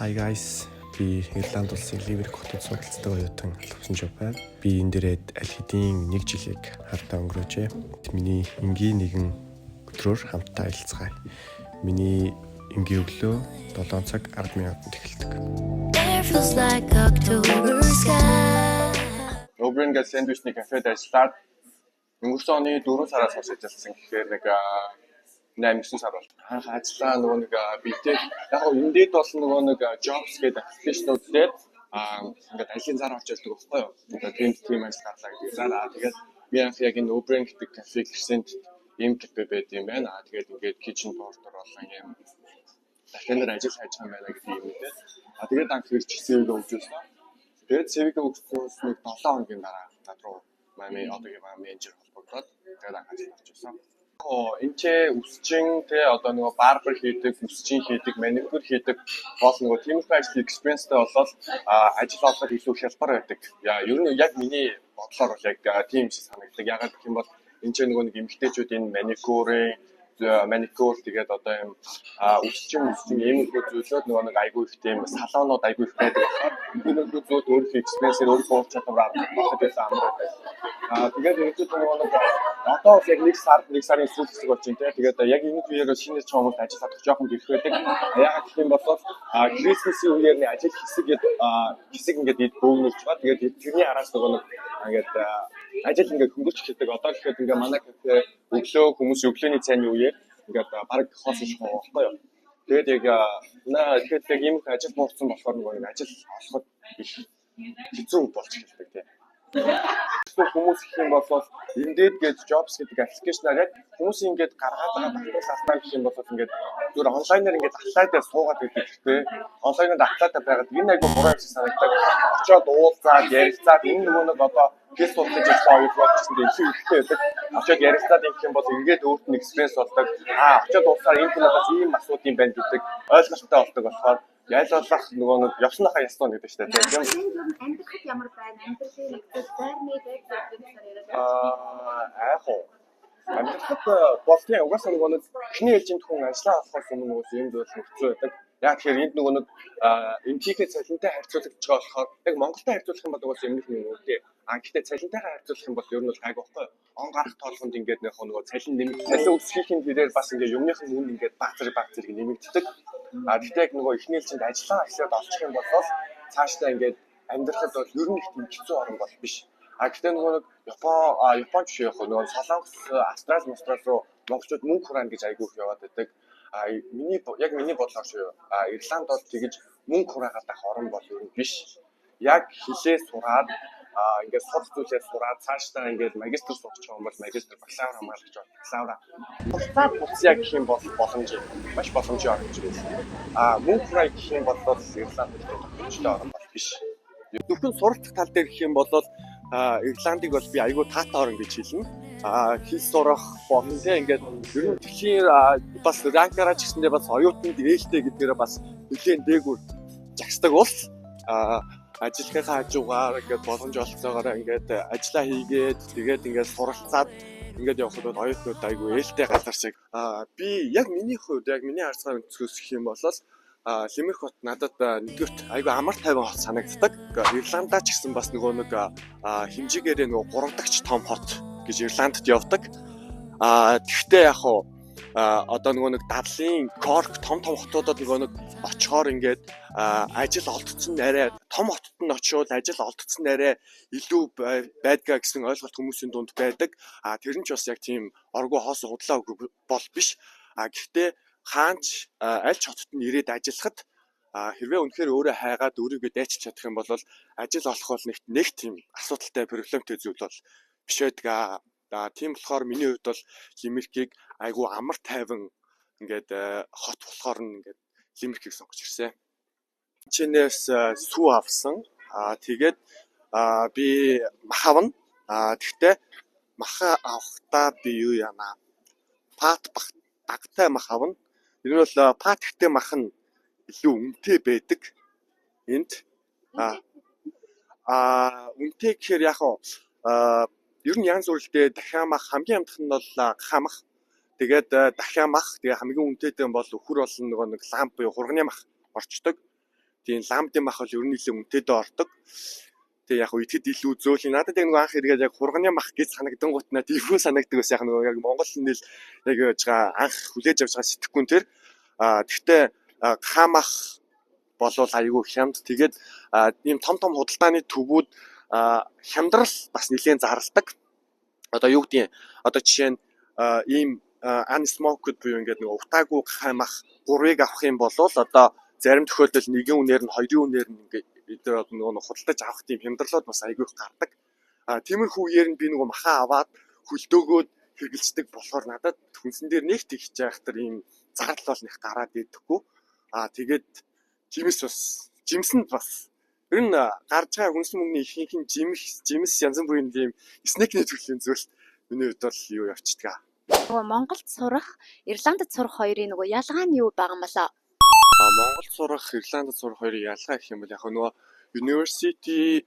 Hi guys. Би Ирланд улсын Ливерпул хотод судалцдаг оюутан Алхсан Жопай. Би энэ дээрээ аль хэдийн 1 жилийг хамтдаа өнгөрөөжээ. Миний энгийн нэгэн өдрөөр хамтдаа илцгаая. Миний энгийн өглөө 7 цаг 10 минутанд эхэлдэг. Обрин гэх сэндвичний кафед ажиллаад өнгөрсөн оны 4 сараас хойш ажилласан гэхээр нэг 8-9 сар бол ажиллаа нөгөө нэг битээ яг эндээд бол нөгөө нэг jobs гэдэг аппликейшнүүд дээр ингээд ажлын зар авч явдаг байхгүй юу. Тэгээд тийм ажил гарлаа гэдэг. Тэгээд би яг энэ Obrin гэдэг кафе гэрсэнд ийм кафе байд юм байна. Тэгээд ингээд kitchen porter болон юм дахиад ажил хайж байгаа юм байна гэдэг юм үү. Тэгээд анх ирж CV-г өгчөөсөн. Тэгээд CV-г өгсөнөөс нэг 7 хоногийн дараа над руу одоогийн менежер холбогдоод тэгээд анх ажил авчихсан. Энд ч үсчин те одоо нөгөө барбер хийдэг, үсчин хийдэг, маникюр хийдэг бол нөгөө тиймэрхүү ажил экспириенстэй болоод ажил олох илүү хялбар байдаг. Ер нь яг миний бодлоор бол яг тийм шиг санагддаг. Ягаад гэх юм бол энд ч нөгөө нэг эмэгтэйчүүд энэ маникюр тэгээд одоо юм үсчин иймэрхүү зүйлүүд нөгөө нэг айгүй их тийм салонууд айгүй их байдаг болохоор тиймэрхүү зүйл өөрийнхөө экспириенсээр өөрийнхөө ур чадвараар авах гэсэн амар байдаг. Тэгээд ерөнхийдөө нөгөө нэг одоо яг нэг сарын сүүл хэсэг болж байна те. Тэгээд яг энэ үеэр шинэ хүмүүс ажил авах жоохон бэрх байдаг. Ягаад гэх юм бол Christmas-ийн үеэр нэг ажил хэсэг ингээд бөөгнөж байгаа. Тэгээд тэрний араас нөгөө нэг ингээд ажил ингээд хөнгөлж эхэлдэг. Одоо гэхэд ингээд манай кафе өглөө хүмүүс өглөөний цайны үеэр ингээд баг хоосон шоу байхгүй юу. Тэгээд яг ийм ажил буурсан болохоор нөгөө нэг ажил олоход их хэцүү болж эхэлдэг те. Хүмүүс их юм бол Indeed гэж jobs гэдэг аппликейшнаар яг хүмүүс ингээд гаргаад байгаа багтаас алдаа гэх юм бол ингээд зүгээр онлайнаар ингээд аплайдаар суугаад байдаг гэхдээ онлайнаар аплайдаар байгаад энэ айгүй буруу юм шиг санагддаг. Очоод уулзаад ярилцаад энэ нөгөө нэг одоо фэйс болтож байгаа оюутлууд гэсэн дээр их ихтэй байдаг. Очоод ярилцаад ингэх юм бол ингээд өөрт нь экспириенс болдог. Очоод уулзаад энэ надаас ийм асуудал юм байна гэдэг ойлголттой болдог болохоор ялгуулах нөгөө нэг явсныхаа ястаа гэдэг чинь тийм. Амьдрахад ямар байна? Амьдралын нэгдэл байрны байр суурьнаар яг амьдрахад бол тийм угаасаа нөгөө нэг эхний ээлжинд хүн ажиллаа авахаас өмнө нөгөө юм зүйл хэцүү байдаг. Яг тэгэхээр энд нөгөө нэг энтихээ цалинтай харьцуулагдж байгаа болохоор яг Монголтай харьцуулах юм бол угаасаа өмнөх юм үү тий. Гэхдээ цалинтайгаа харьцуулах юм бол ер нь бол гайг байхгүй. Он гарах тоолгонд ингээд нөгөө цалин нэмэгдэх, цалин өсөхийн хэрээр бас ингээд юмныхан үн ингээд баг зэрэг нэмэгддэг. Гэхдээ яг нөгөө эхний ээлжинд ажиллаа ахлаад олчих юм бол цаашдаа ингээд амьдрахад бол ер нь их тийм хэцүү орн бол биш. Гэхдээ нөгөө нэг Япон жишээ яг нөгөө Солонгос, Австрали руу монголчууд мөнгө хураана гэж айгүй их яваад байдаг. Миний бодлоор шүү. Ирланд бол тэгж мөнгө хураагаад ах орн бол ер нь биш. Яг хилээ сураад ингээд сурах зүйлээ сураад цаашдаа ингээд магистр сурах юм бол магистр, бакалавр хамгаалж байгаа. Бакалавра. Буцаад яг гэх юм бол маш боломжтой орн гэж байна. Мөнгө хураа гэх юм бол Ирланд боломжтой орн бол биш. Зөвхөн суралцах тал дээр гэх юм бол Ирландыг бол би айгүй таатай орн гэж хэлнэ. Хэл сурах болон тийм ингээд ер нь дэлхийн бас ранкараа ч гэсэндээ бас оюутанд ээлтэй гэдгээрээ бас нэлийн дээгүүр жагсдаг улс. Ажлынхаа хажуугаар ингээд боломж олцоогоор ингээд ажиллаа хийгээд тэгээд ингээд суралцаад ингээд явхад бол оюутнууд айгүй ээлтэй газар шиг. Би яг миний хувьд яг миний харцгаар үзэх юм бол Лимерх хот надад нэгдүгürt айгүй амар тайван хот санагддаг. Ирландаа ч гэсэн бас нөгөө нэг хэмжээгээр нөгөө 3 дахь том хот гэж Ирландд явдаг. Тэгвэл яг одоо нөгөө нэг Даблин, Корк том хотуудад нөгөө нэг очихоор ингээд ажил олдсон арай том хотод нь очиод ажил олдсон арай илүү байдгаа гэсэн ойлголт хүмүүсийн дунд байдаг. Тэр нь ч бас яг тийм оргуу хоос худлаа бол биш. Гэхдээ хаанч аль ч хотод нь ирээд ажиллахад хэрвээ үнэхээр өөрөө хайгаад өөрийгөө дайчилж чадах юм бол ажил олох бол нэг тийм асуудалтай проблемтэй зүйл бол биш байдаг. Тийм болохоор миний хувьд бол Лимерхийг айгүй амар тайван ингээд хот болохоор ингээд Лимерхийг сонгож ирсэн. Чинээс сүү авсан. Тэгээд би мах авна. Тэгтээ маха авахдаа би юу яана? Пат багтай мах авна. Энэ бол пат ихтэй мах нь илүү үнэтэй байдаг. Энд үнэтэй гэхээр яг ер нь янз бүрэлтэй дахиа мах хамгийн амтх нь бол хамах. Тэгээд дахиа мах тэгээ хамгийн үнэтэйтэй бол өхөр болсон нөгөө нэг ламп буюу хурганы мах орчдөг. Тийм ламдын мах бол ер нь илүү үнэтэд ордог. Тэгээ яг идэхэд илүү зөөл. Надад яг нэг анх хэрэгээд яг хурганы мах гэж санагдангуут надад илүү санагддаг байсан. Яг нөгөө яг Монгол нийл яг яаж байгаа анх хүлээж авч байгаа сэтгэхүн тэр. Гэхдээ хаамах болвол айгүй хямд. Тэгээд ийм том худалдааны төвүүд хямдрал бас нэлээд зарладаг. Одоо юу гэдгийг одоо жишээ нь ийм unsmoked буюу ингээд нэг утаагүй хаамах 3-ыг авах юм бол одоо зарим тохиолдолд нэгэн үнээр нь 2-ын үнээр нь ингээд нөгөө худалдаж авах тийм хямдралууд бас айгүй гардаг. Тиймэрхүү үеэр нь би нөгөө махаа аваад хөлдөөгөөд хэргэлцдэг болохоор надад хүнсэн дээр нэг тэгж яахтар ийм зардал бол нэг гараад идэхгүй. Тэгээд жимсэнд бас ер нь гарч байгаа хүнсэн мөнгөний ихэнх нь жимс янз бүрийн тийм снекний төрлийн зүйл миний хувьд бол юу явцдаг. Нөгөө Монголд сурах, Ирландд сурах хоёрын нөгөө ялгаа нь юу байгаа юм болоо? Монголд сурах, Ирландд сурах хоёрын ялгаа гэх юм бол яг нөгөө university,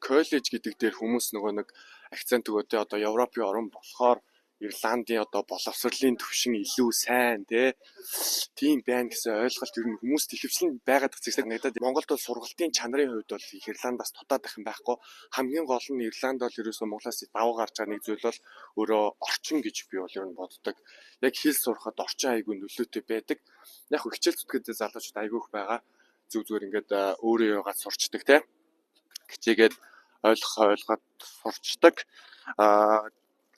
college гэдэг дээр хүмүүс нөгөө нэг акцент өгөөдөө одоо Европын орн болохоор Ирландын одоо боловсролын төвшин илүү сайн тийм байна гэсэн ойлголт ер нь хүмүүст ихэвчлэн байгаад хэвчээ надад Монголд бол сургалтын чанарын хувьд бол Ирландаас дутаад байх юм байхгүй. Хамгийн гол нь Ирланд бол ерөөсөө Монголоос даваа гарч байгаа нэг зүйл бол өөрөө орчин гэж би бол ер нь боддог. Яг хэл сурахад орчин айгүй нөлөөтэй байдаг. Яг хичээл зүтгэд залуучууд айгүйх байгаа. Зүгээр ингээд өөрөө яваад сурчдаг хичээгээд ойлгоод сурчдаг.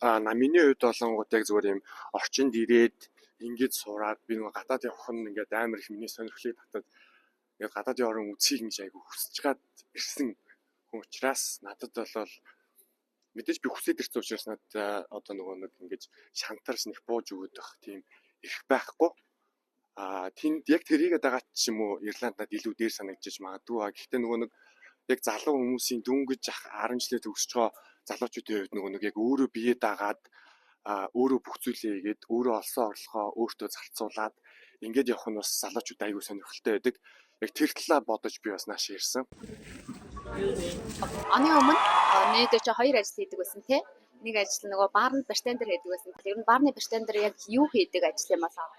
Миний хувьд болонгууд яг зүгээр юм орчинд ирээд ингэж сураад би нэг гадаад явах нь ингээд амар их миний сонирхлыг татаад ингээд гадаадын орн үзхийг нэг айгүй хүсэж гад ирсэн хүн учраас надад бол мэдээж би хүсээд ирсэн учраас надад одоо нөгөө нэг ингэж шантарч нэг бууж өгöd байх тийм их байхгүй. Тэнд яг тэрийгээ дагаад ч юм уу Ирланд надад илүү дээр санагдчих магадгүй. Гэхдээ нөгөө нэг яг залуу хүмүүсийн дүнгэж ах 10 жилээ төгсөж байгаа залуучуудын хувьд нөгөө нэг яг өөрөө бие дагаад өөрөө бүх зүйлээ хийгээд өөрөө олсон орлогоо өөртөө зарцуулаад ингээд явах нь бас залуучууд аягүй сонирхолтой байдаг. Яг тэр талаа бодож би бас нааш ирсэн. Оны өмнө нээдээ чи хоёр ажил хийдэг байсан тий? Нэг ажил нөгөө баарнд бартендер хийдэг байсан. Тэр нь баарны бартендер яг юу хийдэг ажил юм болоо?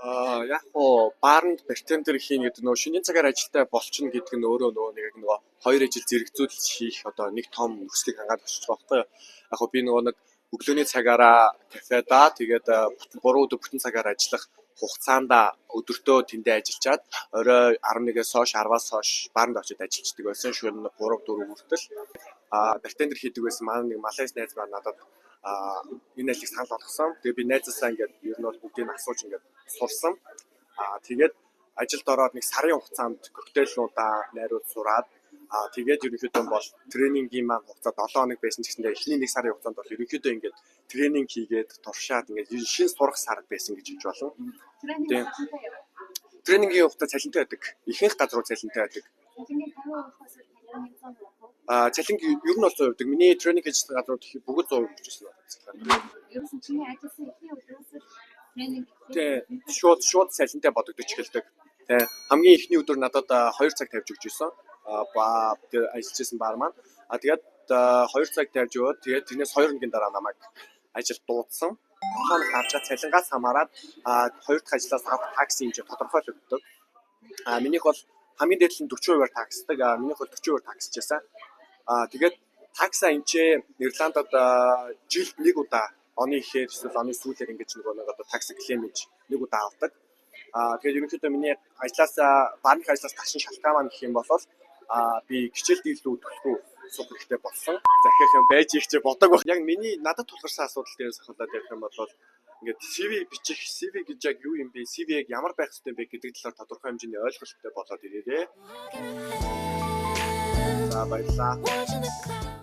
Яг оо баарнд бартендер хийн гэдэг нөгөө шинийн цагаар ажилтаа болчихно гэдэг нь өөрөө нөгөө хоёр ажил зэрэгцүүлж хийх одоо нэг том нөхцөлийг хангаад очиж байгаа байхгүй юу. Яг би нөгөө нэг өглөөний цагаараа кафеда тэгээд 3 өдөр бүтэн цагаар ажиллах хугацаанд өдөртөө тэндээ ажиллаад орой 11-ээс хойш 10-аас хойш баарнд очиж ажилладаг байсан. Шөнө 3-4 хүртэл бартендер хийдэг байсан. Манай нэг Малайз найз маань надад энэ ажлыг санал болгосон. Тэгээ би найзаасаа ингээд ер нь бол бүгдийг асууж ингээд сурсан. Тэгээд ажилд ороод нэг сарын хугацаанд коктейлнуудаа найруулж сураад тэгээд ерөнхийдөө бол тренингийн маань хугацаа 7 хоног байсан ч гэсэндээ эхний нэг сарын хугацаанд бол ерөнхийдөө ингээд тренинг хийгээд туршаад ингээд шинэ сурах сар байсан гэж хэлж болно. Тийм. Тренингийн хугацаа цалинтай байдаг. Ихэнх газрууд цалинтай байдаг. Цалин ер нь бол 100 байдаг. Миний тренинг хийж байгаа газрууд бүгд 100% гэж байна. Ерөөсөн чиний ажилласан ихний өдрөөс тренинг шууд цалинтай бодогдож эхэлдэг. Хамгийн ихний өдөр надад 2 цаг тавьж өгч ирсэн. Тэгээд ажиллаж байсан баар маань. Тэгээд 2 цаг тавьж өгөөд тэгээд тэрнээс 2 хоногийн дараа намайг ажил дуудсан. Хоног авчаа цалингаас хамаарат 2 дахь ажлаас авах такси хэмжээ тодорхойлогддог. Минийх бол хамгийн дээд нь 40%-аар таксдаг. Минийх бол 40%-аар таксчихсан. Тэгээд такса энэчээ Ирландад жилд нэг удаа оны ихээр эсвэл оны сүүлээр ингэж нэг одоо такси клейм хийж нэг удаа авдаг. Тэгээд ерөнхийдөө миний баарны ажлаас ташин шалтгаан маань гэх юм бол би хичээл дийлүү төлөхгүй суух хэрэгтэй болсон. Захих юм байж их ч бодог баг. Яг миний надад тулгарсан асуудал дээрээс хаваад ярих юм бол ингээд CV бичих, CV гэж яг юу юм бэ? CV яг ямар байх хэрэгтэй бэ гэдэг талаар тодорхой хэмжээний ойлголттой болоод ирээрээ. За баярлалаа.